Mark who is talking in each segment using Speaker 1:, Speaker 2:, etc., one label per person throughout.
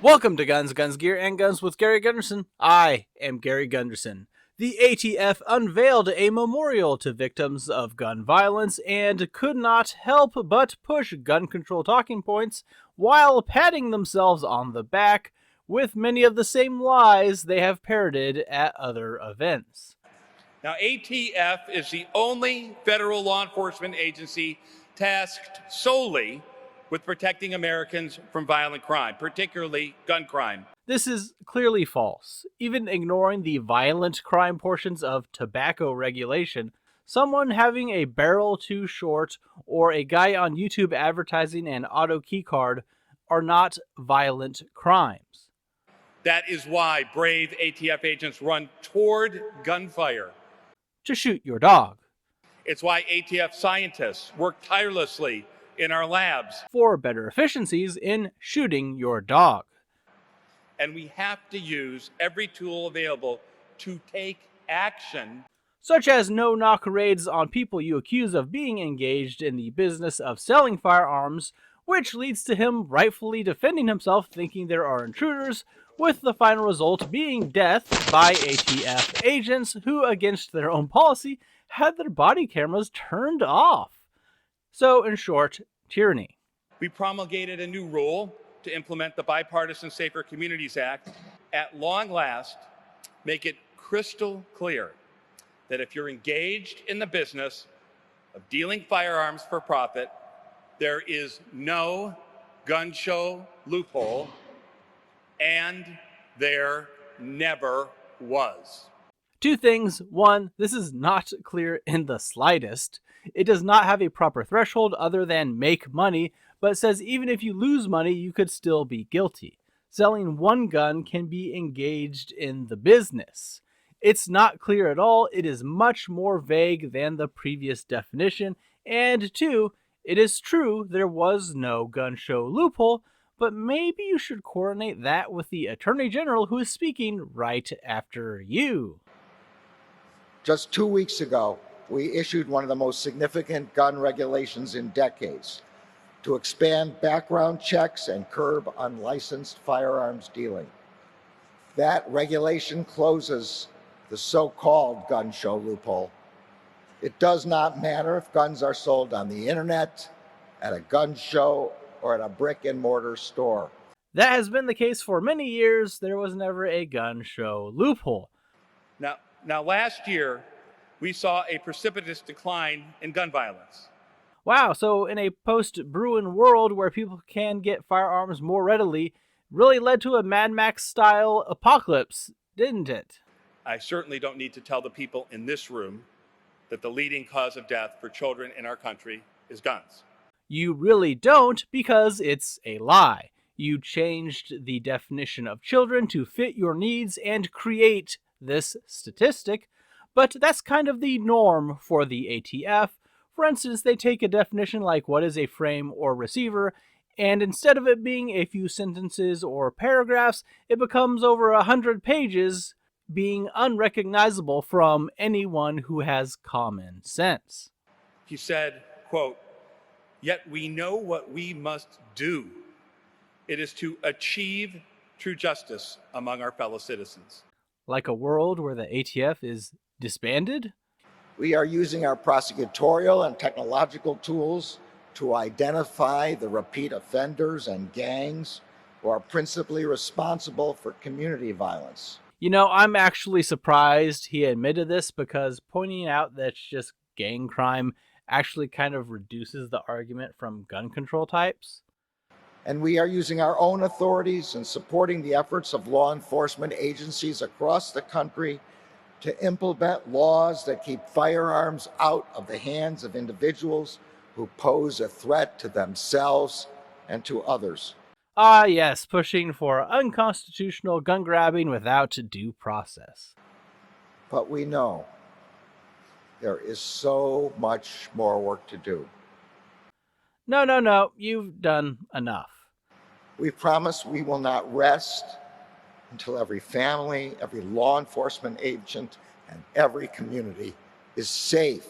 Speaker 1: Welcome to Guns, Guns, Gear, and Guns with Gary Gunderson. I am Gary Gunderson. The ATF unveiled a memorial to victims of gun violence and could not help but push gun control talking points while patting themselves on the back with many of the same lies they have parroted at other events.
Speaker 2: Now, ATF is the only federal law enforcement agency tasked solely with protecting Americans from violent crime, particularly gun crime.
Speaker 1: This is clearly false. Even ignoring the violent crime portions of tobacco regulation, someone having a barrel too short or a guy on YouTube advertising an auto keycard are not violent crimes.
Speaker 2: That is why brave ATF agents run toward gunfire.
Speaker 1: To shoot your dog.
Speaker 2: It's why ATF scientists work tirelessly in our labs.
Speaker 1: For better efficiencies in shooting your dog.
Speaker 2: And we have to use every tool available to take action.
Speaker 1: Such as no-knock raids on people you accuse of being engaged in the business of selling firearms, which leads to him rightfully defending himself thinking there are intruders, with the final result being death by ATF agents who, against their own policy, had their body cameras turned off. So, in short, tyranny.
Speaker 2: We promulgated a new rule to implement the Bipartisan Safer Communities Act. At long last, make it crystal clear that if you're engaged in the business of dealing firearms for profit, there is no gun show loophole, and there never was.
Speaker 1: Two things. One, this is not clear in the slightest. It does not have a proper threshold other than make money, but says even if you lose money, you could still be guilty. Selling one gun can be engaged in the business. It's not clear at all. It is much more vague than the previous definition. And two, it is true there was no gun show loophole, but maybe you should coordinate that with the Attorney General who is speaking right after you.
Speaker 3: Just 2 weeks ago, we issued one of the most significant gun regulations in decades to expand background checks and curb unlicensed firearms dealing. That regulation closes the so-called gun show loophole. It does not matter if guns are sold on the internet, at a gun show, or at a brick-and-mortar store.
Speaker 1: That has been the case for many years. There was never a gun show loophole.
Speaker 2: Now, last year, we saw a precipitous decline in gun violence.
Speaker 1: Wow, so in a post-Bruin world where people can get firearms more readily, really led to a Mad Max-style apocalypse, didn't it?
Speaker 2: I certainly don't need to tell the people in this room that the leading cause of death for children in our country is guns.
Speaker 1: You really don't, because it's a lie. You changed the definition of children to fit your needs and create this statistic, but that's kind of the norm for the ATF. For instance, they take a definition like what is a frame or receiver, and instead of it being a few sentences or paragraphs, it becomes over 100 pages, being unrecognizable from anyone who has common sense.
Speaker 2: He said, quote, "Yet we know what we must do. It is to achieve true justice among our fellow citizens."
Speaker 1: Like a world where the ATF is disbanded?
Speaker 3: We are using our prosecutorial and technological tools to identify the repeat offenders and gangs who are principally responsible for community violence.
Speaker 1: You know, I'm actually surprised he admitted this, because pointing out that it's just gang crime actually kind of reduces the argument from gun control types.
Speaker 3: And we are using our own authorities and supporting the efforts of law enforcement agencies across the country to implement laws that keep firearms out of the hands of individuals who pose a threat to themselves and to others.
Speaker 1: Ah, yes, pushing for unconstitutional gun grabbing without due process.
Speaker 3: But we know there is so much more work to do.
Speaker 1: No, you've done enough.
Speaker 3: We promise we will not rest until every family, every law enforcement agent, and every community is safe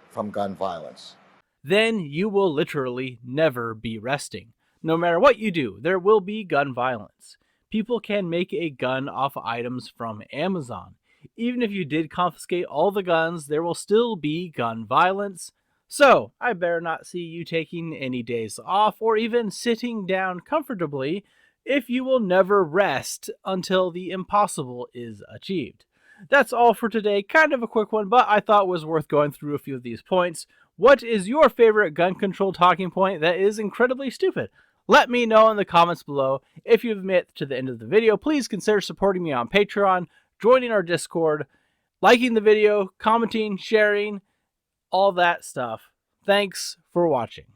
Speaker 3: from gun violence.
Speaker 1: Then you will literally never be resting. No matter what you do, there will be gun violence. people can make a gun off items from Amazon. Even if you did confiscate all the guns, there will still be gun violence. So, I better not see you taking any days off or even sitting down comfortably if you will never rest until the impossible is achieved. That's all for today. Kind of a quick one, but I thought was worth going through a few of these points. What is your favorite gun control talking point that is incredibly stupid? Let me know in the comments below. If you've made it to the end of the video, please consider supporting me on Patreon, joining our Discord, liking the video, commenting, sharing, all that stuff. Thanks for watching.